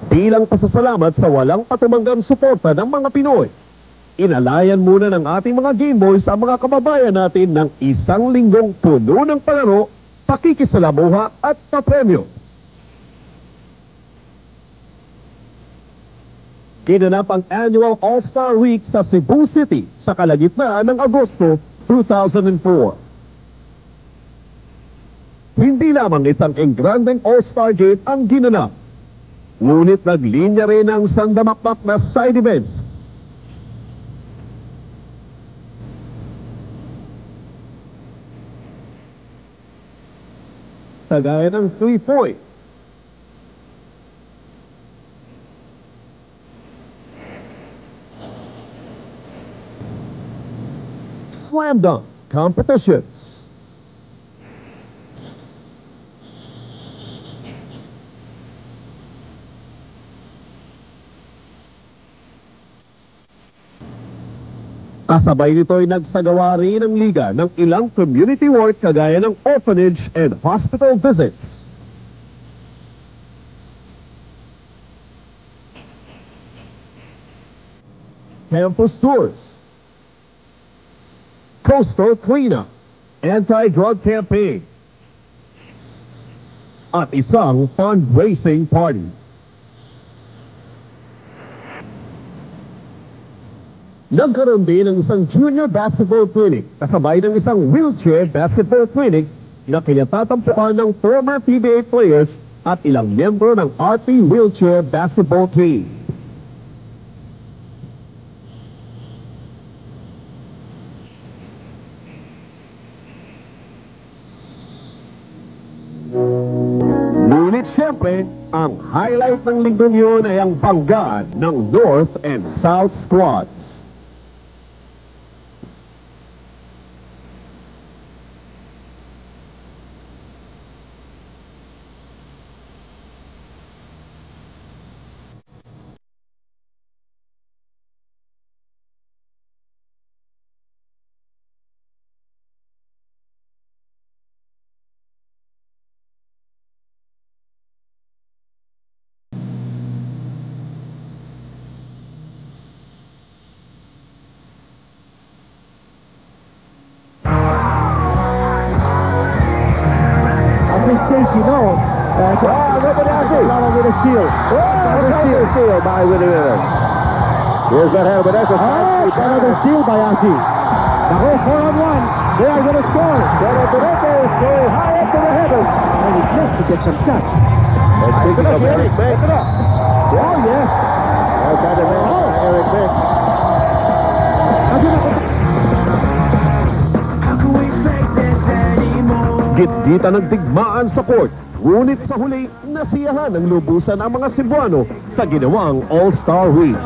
Bilang pasasalamat sa walang patumanggang suporta ng mga Pinoy, inalayan muna ng ating mga Game Boys ang mga kababayan natin ng isang linggong puno ng palaro, pakikisalamuha at papremyo. Ginanap ang Annual All-Star Week sa Cebu City sa kalagitnaan ng Agosto 2004. Hindi lamang isang engrandeng All-Star Game ang ginanap, ngunit naglinya rin ang sandamakmak na side events. Kagaya ng 3-point, slam dunk competitions, kasabay nito ay nagsagawa rin ng liga ng ilang community work kagaya ng orphanage and hospital visits. Campus tours, coastal cleanup, anti-drug campaign, at isang fundraising party. Nagkaroon din ng isang junior basketball clinic kasabay ng isang wheelchair basketball clinic na kinatatampuan ng former PBA players at ilang miyembro ng RP wheelchair basketball team. Ngunit siyempre, ang highlight ng linggong yun ay ang banggaan ng North and South squads. You know, with a steal. Another steal by Willie Miller. Here's that hand, but that's another steal by Asi. Now go 4-on-1. They are going to score. Benedetto is going high up to the heavens. And he's just to get some shots. Let's pick it up, Eric Beck. Pick it up. Oh, yes. That's how the man, Eric Beck. Git-gita ng digmaan sa court, ngunit sa huli, nasiyahan ng lubusan ang mga Cebuano sa ginawang All-Star Week.